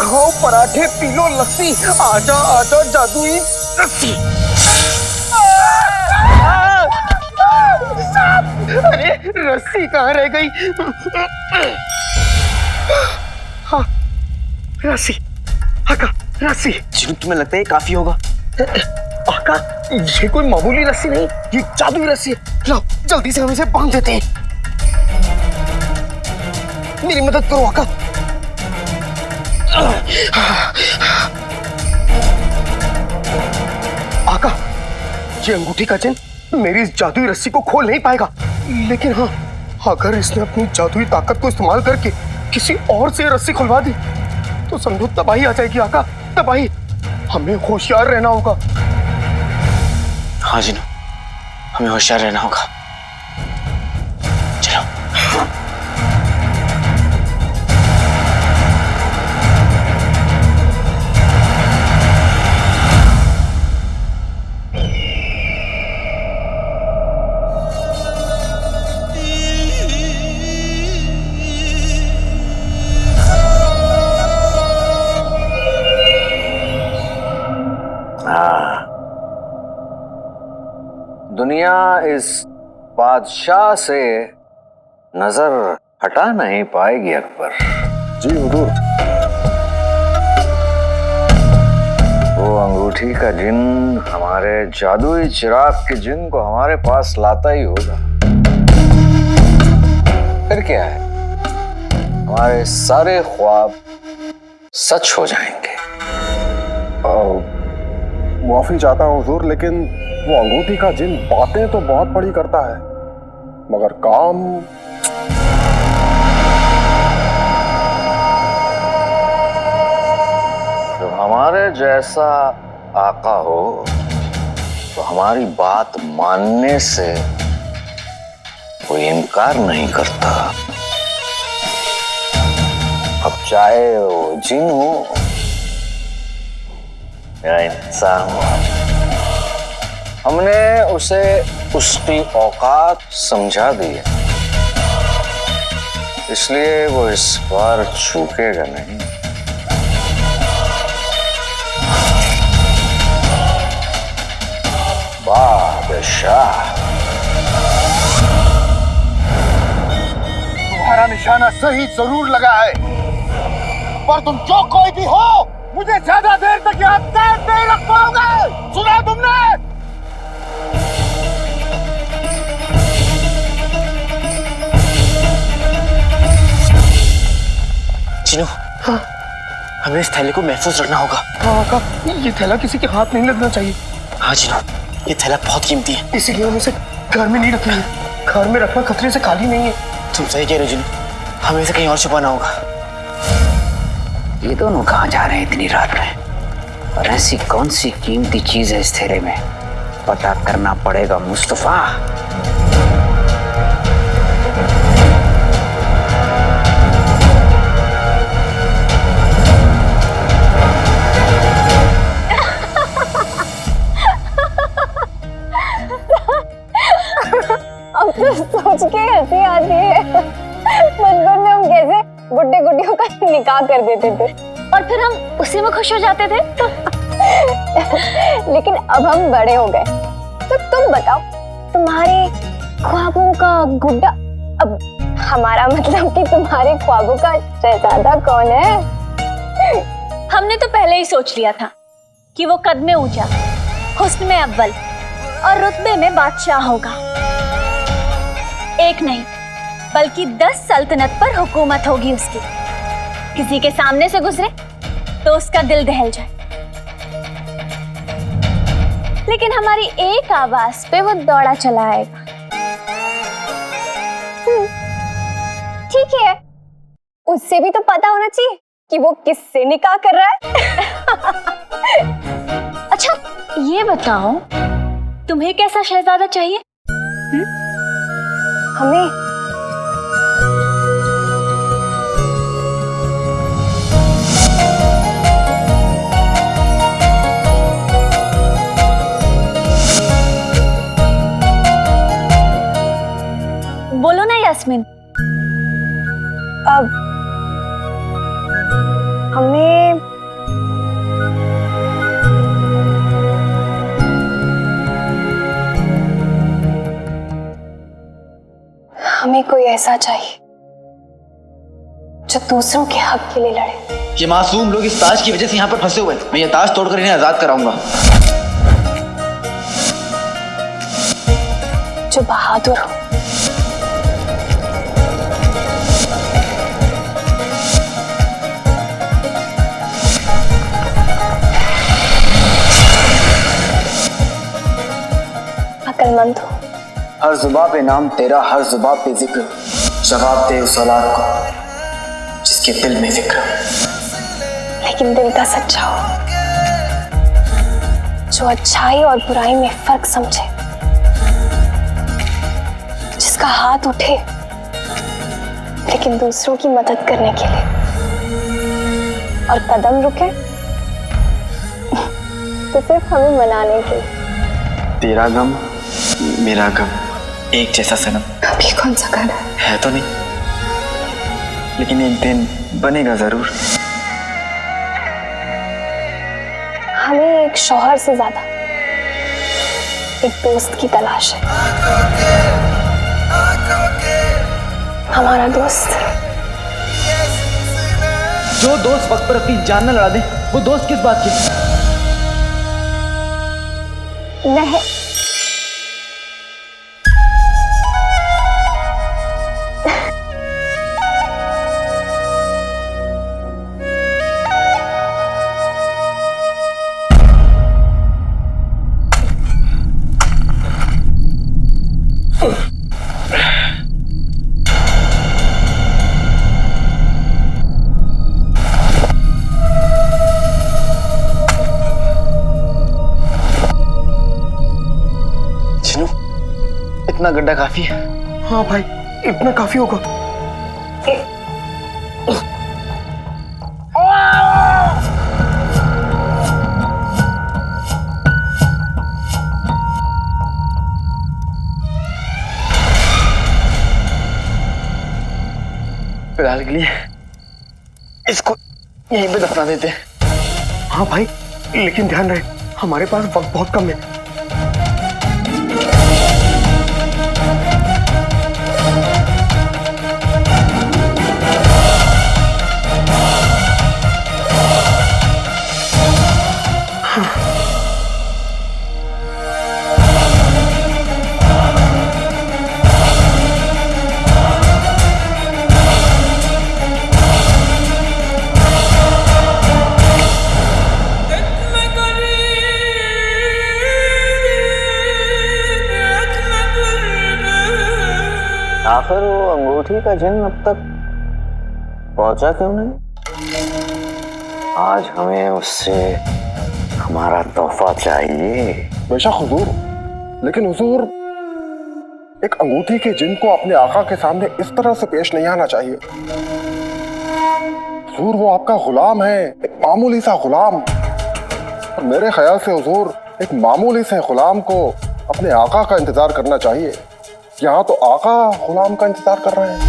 खाओ पराठे, P low लस्सी, आजा आजा जादुई रस्सी। अरे रस्सी कहाँ रह गई? हाँ रस्सी, आका रस्सी। चिनू तुम्हें लगता है ये काफी होगा? आका ये कोई मामूली रस्सी नहीं, ये जादुई रस्सी है। लाओ जल्दी से हम इसे बांध देते हैं। मेरी मदद करो आका। आका ये अंगूठी का चिन्ह मेरी इस जादुई रस्सी को खोल नहीं पाएगा, लेकिन हाँ अगर इसने अपनी जादुई ताकत को इस्तेमाल करके किसी और से रस्सी खुलवा दी तो समझो तबाही आ जाएगी आका, तबाही। हमें होशियार रहना होगा। हाँ जिनू, हमें होशियार रहना होगा। चलो। दुनिया इस बादशाह से नजर हटा नहीं पाएगी अकबर। जी हुजूर। वो अंगूठी का जिन्न हमारे जादुई चिराग के जिन्न को हमारे पास लाता ही होगा। फिर क्या है, हमारे सारे ख्वाब सच हो जाएंगे। माफी चाहता हूँ हुजूर, लेकिन वो अंगूठी का जिन्न बातें तो बहुत बड़ी करता है, मगर काम तो हमारे जैसा आका हो तो हमारी बात मानने से कोई इनकार नहीं करता। अब चाहे वो जिन हो या इंसान हो, हमने उसे उसकी औकात समझा दी है, इसलिए वो इस बार चूकेगा नहीं। बादशाह, तुम्हारा निशाना सही जरूर लगा है, पर तुम जो कोई भी हो मुझे ज्यादा देर तक यहाँ कैद नहीं रख पाओगे। सुना तुमने? चिनू, हाँ? हमें इस थैले को महफूज रखना होगा। हाँ आका, ये थैला किसी के हाथ नहीं लगना चाहिए। हाँ चिनू, ये थैला बहुत कीमती है, इसीलिए हम इसे घर में नहीं रखेंगे। घर में रखना खतरे से खाली नहीं है। तुम सही कह रहे हो जिनू, हमें इसे कहीं और छुपाना होगा। ये दोनों कहाँ जा रहे हैं इतनी रात में, और ऐसी कौन सी कीमती चीज है इस थैले में? पता करना पड़ेगा मुस्तफा। अब तो सोच के हंसी आती है, बचपन में हम कैसे गुड्डे गुड्डियों का निकाह कर देते थे और फिर हम उसी में खुश हो जाते थे। लेकिन अब हम बड़े हो गए, तो तुम बताओ, तुम्हारे ख्वाबों का गुड्डा, अब हमारा मतलब कि तुम्हारे ख्वाबों का शहजादा कौन है? हमने तो पहले ही सोच लिया था कि वो कद में ऊंचा, हुस्न में अव्वल और रुतबे में बादशाह होगा। एक नहीं बल्कि 10 सल्तनत पर हुकूमत होगी उसकी। किसी के सामने से गुजरे तो उसका दिल दहल जाए, लेकिन हमारी एक आवाज पे वो दौड़ा चला आएगा। ठीक है, उससे भी तो पता होना चाहिए कि वो किससे निकाह कर रहा है। अच्छा ये बताओ, तुम्हें कैसा शहजादा चाहिए? हमें बोलो ना यास्मीन। अब हमें ऐसा चाहिए जो दूसरों के हक के लिए लड़े। ये मासूम लोग इस ताज की वजह से यहाँ पर फंसे हुए हैं। मैं ये ताज तोड़कर इन्हें आजाद कराऊंगा। जो बहादुर हो, अक्लमंद हो। हर जुबान पे नाम तेरा, हर जुबान पे जिक्र, जवाब दे उस औलाद को जिसके दिल में फिक्र हो। लेकिन दिल का सच्चा हो, जो अच्छाई और बुराई में फर्क समझे, जिसका हाथ उठे लेकिन दूसरों की मदद करने के लिए, और कदम रुके तो सिर्फ हमें मनाने के लिए। तेरा गम मेरा गम एक जैसा सनम। अभी कौन सा घर है तो नहीं, लेकिन एक दिन बनेगा जरूर। हमें एक शौहर से ज्यादा एक दोस्त की तलाश है। हमारा दोस्त, जो दोस्त वक्त पर अपनी जान न लड़ा दे, वो दोस्त किस बात की? नहीं, इतना गड्ढा काफी है। हाँ भाई, इतना काफी होगा। फिलहाल के लिए इसको यहीं पे दफना देते हैं। हाँ भाई, लेकिन ध्यान रहे हमारे पास वक्त बहुत कम है। आखिर वो अंगूठी का जिन अब तक पहुंचा क्यों नहीं? आज हमें उससे हमारा तोहफा चाहिए। बेशक हुजूर, लेकिन हुजूर एक अंगूठी के जिन को अपने आका के सामने इस तरह से पेश नहीं आना चाहिए। हुजूर वो आपका गुलाम है, एक मामूली सा गुलाम। और मेरे ख्याल से हुजूर एक मामूली से गुलाम को अपने आका का इंतजार करना चाहिए। यहाँ तो आका गुलाम का इंतजार कर रहे हैं।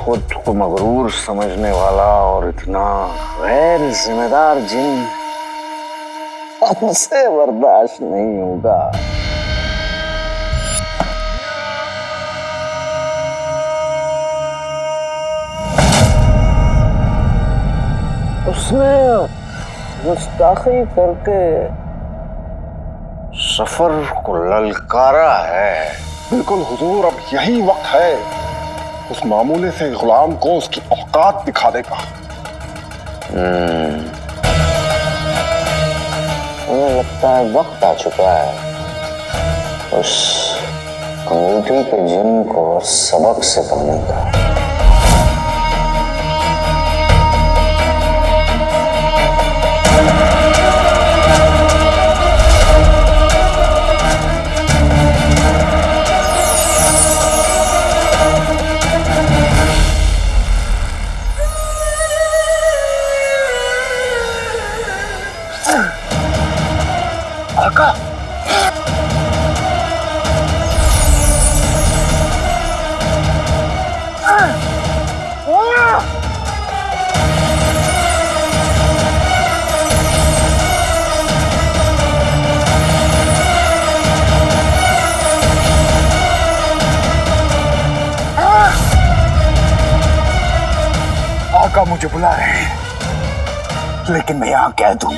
खुद को मगरूर समझने वाला और इतना गैर जिम्मेदार जिन हमसे बर्दाश्त नहीं होगा। उसने गुस्ताखी करके सफर को ललकारा है। बिल्कुल हुजूर, अब यही वक्त है उस मामूली से गुलाम को उसकी औकात दिखा देगा। मुझे लगता है वक्त आ चुका है उस अंगूठी के जिन को सबक सिखाने का। आका आका मुझे बुला रहे हैं, लेकिन मैं यहां कह दूं,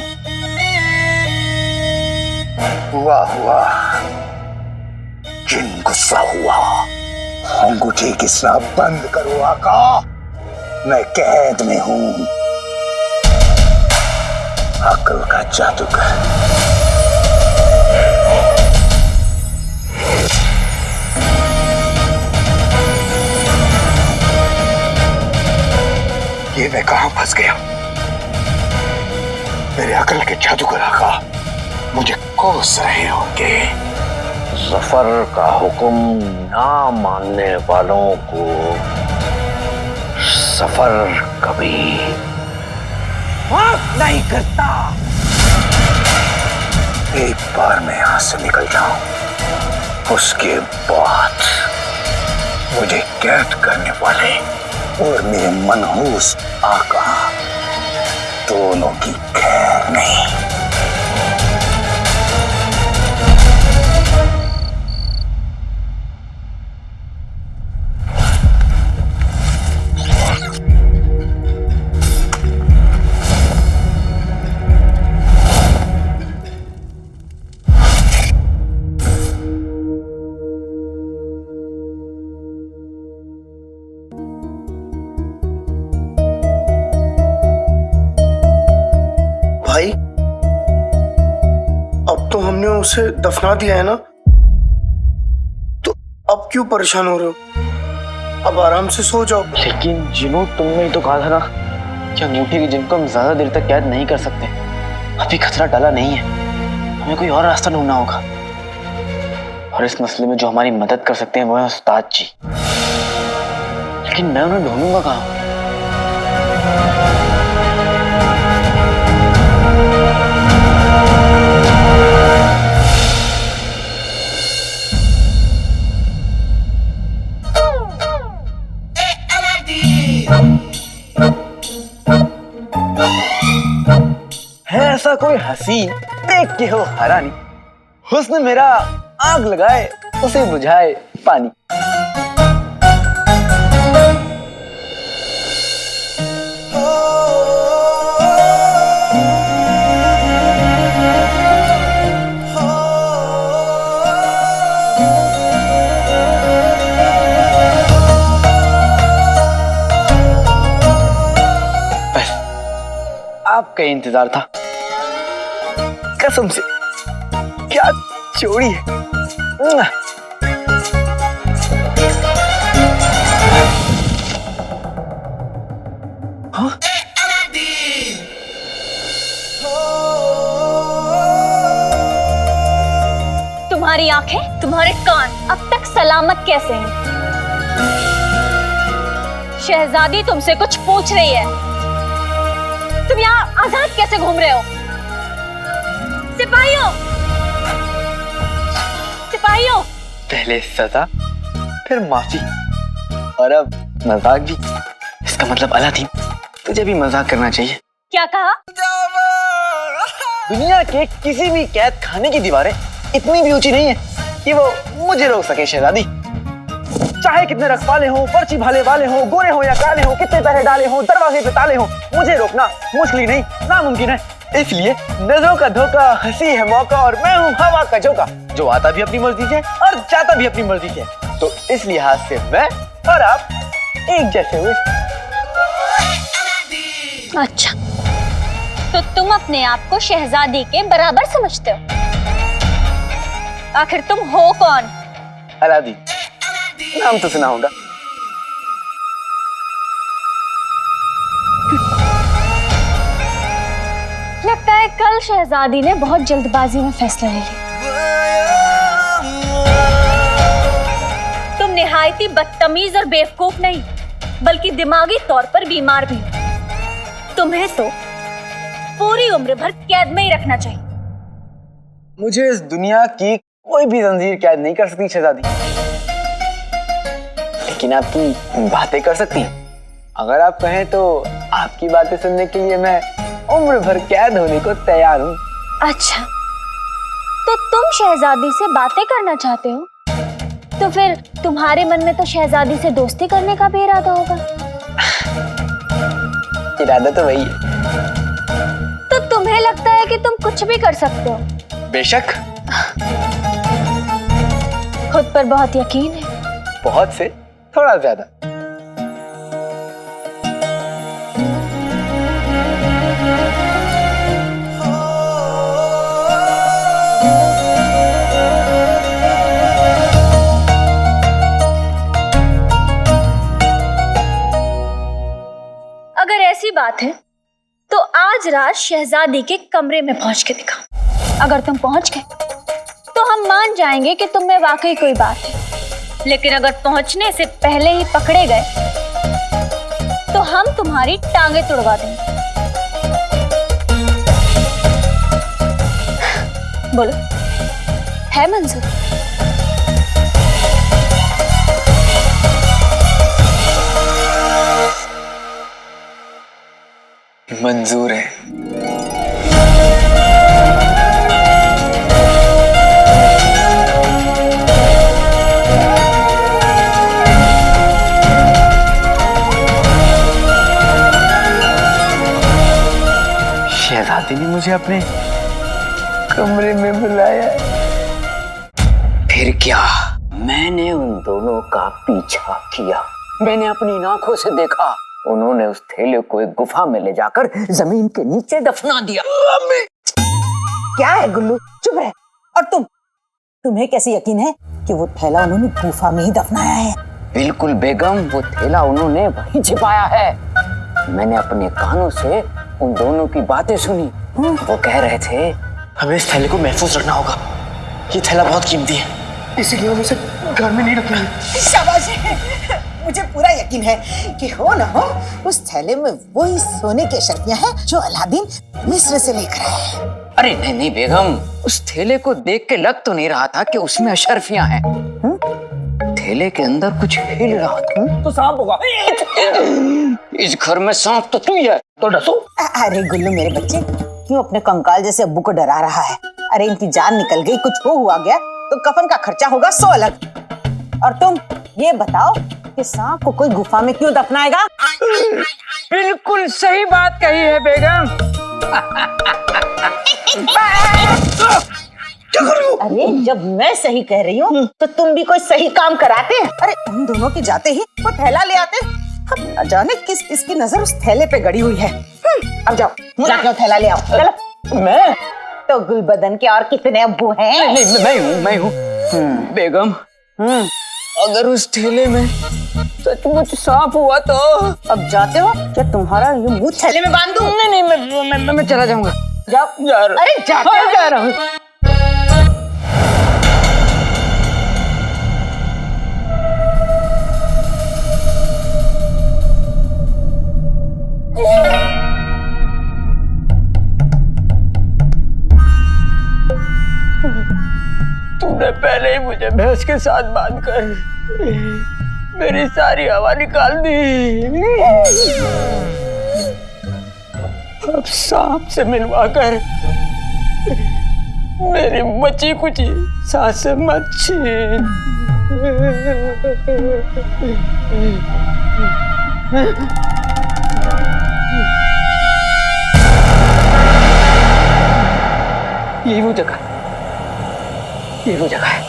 वाह वाह, जिन गुस्सा हुआ, अंगूठी घिसना बंद करो आका, मैं कैद में हूं। अकल का जादूगर। ये मैं कहां फंस गया? मेरे अकल के जादूगर आका मुझे कोस रहे होंगे। जफर का हुक्म ना मानने वालों को सफर कभी माफ नहीं करता। एक बार मैं यहां से निकल जाऊं, उसके बाद मुझे कैद करने वाले और मेरे मनहूस आका दोनों की खैर नहीं। भाई, अब तो हमने उसे दफना दिया है ना, तो अब क्यों परेशान हो रहे हो? अब आराम से सो जाओ। लेकिन जिनू, तुमने ही तो कहा था ना कि अंगूठी के जिन को हम ज्यादा देर तक कैद नहीं कर सकते। अभी खतरा टला नहीं है, हमें कोई और रास्ता ढूंढना होगा। और इस मसले में जो हमारी मदद कर सकते हैं वो है उस्ताद जी। लेकिन मैं उन्हें ढूंढूंगा कहाँ? है ऐसा कोई हसीन देख के हो हैरानी, हुस्न मेरा आग लगाए उसे बुझाए पानी। आपका इंतजार था, कसम से। क्या जोड़ी है। हाँ? तुम्हारी आंखें, तुम्हारे कान अब तक सलामत कैसे हैं? शहजादी तुमसे कुछ पूछ रही है। तुम यहाँ आजाद कैसे घूम रहे हो? सिपाहियों, सिपाहियों! पहले सजा, फिर माफी, और अब मजाक भी। इसका मतलब अलादीन, तुझे भी मजाक करना चाहिए। क्या कहा? दुनिया के किसी भी कैद खाने की दीवारें इतनी भी ऊंची नहीं है कि वो मुझे रोक सके शहजादी। चाहे कितने रखवाले हो, पर्ची भाले वाले हो, गोरे हो या काले हो, कितने पहरे डाले हो, दरवाजे पे ताले हो, मुझे रोकना मुश्किल नहीं, नामुमकिन है। इसलिए नजरों का धोखा, हंसी है मौका, और मैं हूँ हवा का झोंका, जो आता भी अपनी मर्जी से और जाता भी अपनी मर्जी से। तो इस लिहाज से मैं और आप एक जैसे हुए। अच्छा, तो तुम अपने आप को शहजादी के बराबर समझते हो? आखिर तुम हो कौन? अलादीन, नाम तो सुना होगा। लगता है कल शहजादी ने बहुत जल्दबाजी में फैसला ले लिया। तुम निहायती बदतमीज और बेवकूफ नहीं, बल्कि दिमागी तौर पर बीमार भी हो। तुम्हें तो पूरी उम्र भर कैद में ही रखना चाहिए। मुझे इस दुनिया की कोई भी जंजीर कैद नहीं कर सकती शहजादी, लेकिन आपकी बातें कर सकती हैं। अगर आप कहें तो आपकी बातें सुनने के लिए मैं उम्र भर कैद होने को तैयार हूँ। अच्छा, तो तुम शहजादी से बातें करना चाहते हो, तो फिर तुम्हारे मन में तो शहजादी से दोस्ती करने का भी इरादा होगा। इरादा तो वही है। तो तुम्हें लगता है कि तुम कुछ भी कर सकते हो? बेशक। खुद पर बहुत यकीन है। बहुत से थोड़ा ज्यादा। अगर ऐसी बात है तो आज रात शहजादी के कमरे में पहुंच के दिखा। अगर तुम पहुंच गए तो हम मान जाएंगे कि तुम में वाकई कोई बात है, लेकिन अगर पहुंचने से पहले ही पकड़े गए तो हम तुम्हारी टांगे तुड़वा देंगे। बोलो, है मंजूर? मंजूर है। शहजादी ने मुझे अपने कमरे में बुलाया। फिर क्या? मैंने उन दोनों का पीछा किया। मैंने अपनी आंखों से देखा। उन्होंने उस थैले को एक गुफा में ले जाकर जमीन के नीचे दफना दिया। क्या है गुल्लू, चुप रह। और तुम्हें कैसे यकीन है कि वो थैला उन्होंने गुफा में ही दफनाया है? बिल्कुल बेगम, वो थैला उन्होंने वहीं छिपाया है। मैंने अपने कानों से उन दोनों की बातें सुनी। वो कह रहे थे हमें इस थैले को महफूज रखना होगा। ये थैला बहुत कीमती है, इसीलिए हम इसे घर में नहीं रखेंगे। शाबाश है। मुझे पूरा यकीन है कि हो ना हो उस थैले में वही सोने की अशर्फियां हैं जो अलादीन मिस्र से लेकर आया है। अरे नहीं नहीं बेगम, उस थैले को देख के लग तो नहीं रहा था कि उसमें अशर्फियां हैं। थैले के अंदर कुछ हिल रहा था। तो सांप होगा। इस घर में सांप तो तू ही है, तो डसो। अरे गुल्लू मेरे बच्चे, क्यों अपने कंकाल जैसे अब्बू को डरा रहा है? अरे इनकी जान निकल गई, कुछ हुआ गया तो कफन का खर्चा होगा 100 अलग। और तुम ये बताओ कि सांप को कोई गुफा में क्यों दफनाएगा? बिल्कुल सही बात कही है बेगम। अरे जब मैं सही कह रही हूँ तो तुम भी कोई सही काम कराते हैं। अरे उन दोनों के जाते ही वो थैला ले आते। अब न जाने किस किसकी नजर उस थैले पे गड़ी हुई है। अब जाओ जाके वो थैला ले आओ। चलो। मैं तो गुलबदन के और कितने अब्बू हैं? नहीं, मैं हूँ बेगम। अगर उस थैले में सचमुच सांप हुआ तो? अब जाते हो क्या तुम्हारा ये मुंह थैले में बांध दूं? नहीं, मैं चला जाऊंगा। जाओ। अरे जाते हो? जा रहा हूँ। तूने पहले ही मुझे भैंस के साथ बांधकर मेरी सारी हवा निकाल दी। अब सांप से मिलवाकर मेरी बची कुची सांसें मत छीन। यही वो जगह है।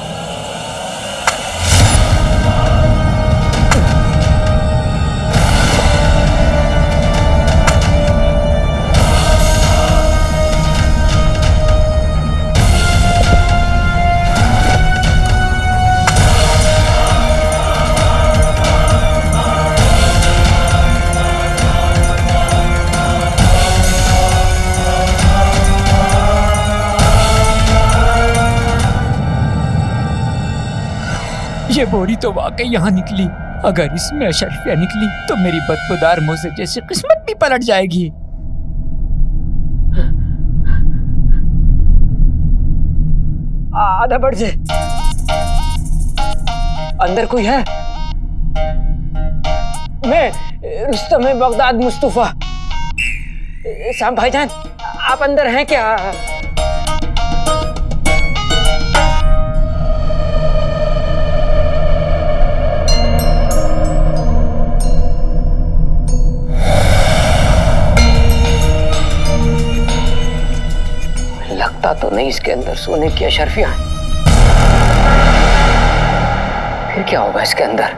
ये बोरी तो वाकई यहाँ निकली। अगर इसमें अशर्फिया निकली तो मेरी बदबूदार मुझे जैसी किस्मत भी पलट जाएगी। आधा बढ़ जाए। अंदर कोई है? मैं रुस्तम है, बगदाद मुस्तफा। शाम भाईजान, आप अंदर हैं क्या? लगता तो नहीं इसके अंदर सोने की अशरफियां हैं। फिर क्या होगा इसके अंदर?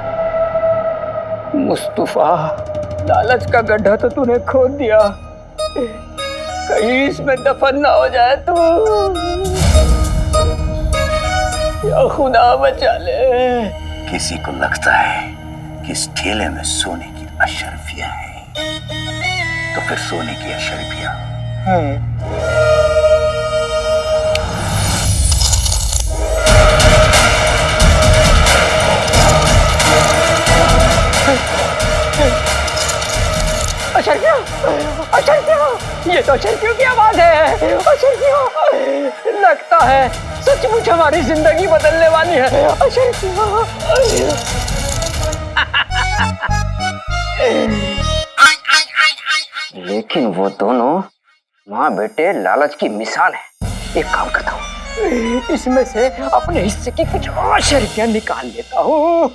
मुस्तफा, लालच का गड्ढा तो तूने खोद दिया, कहीं इसमें दफन ना हो जाए तो। या खुदा बचा ले। किसी को लगता है कि इस ठेले में सोने की अशरफियां हैं, तो फिर सोने की अशरफियां अशरफिया, अशरफिया, ये तो अशरफियों की आवाज है। अशरफिया, लगता है सचमुच हमारी जिंदगी बदलने वाली है। अशरफिया। लेकिन वो दोनों माँ बेटे लालच की मिसाल है। एक काम करता हूँ, इसमें से अपने हिस्से की कुछ और शर्फियां निकाल लेता हूँ।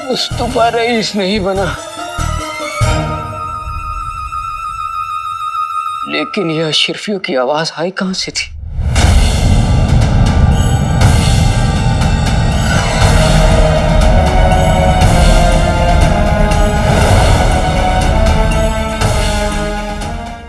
मुस्तफा रईस नहीं बना, लेकिन यह अशरफियों की आवाज आई कहां से थी?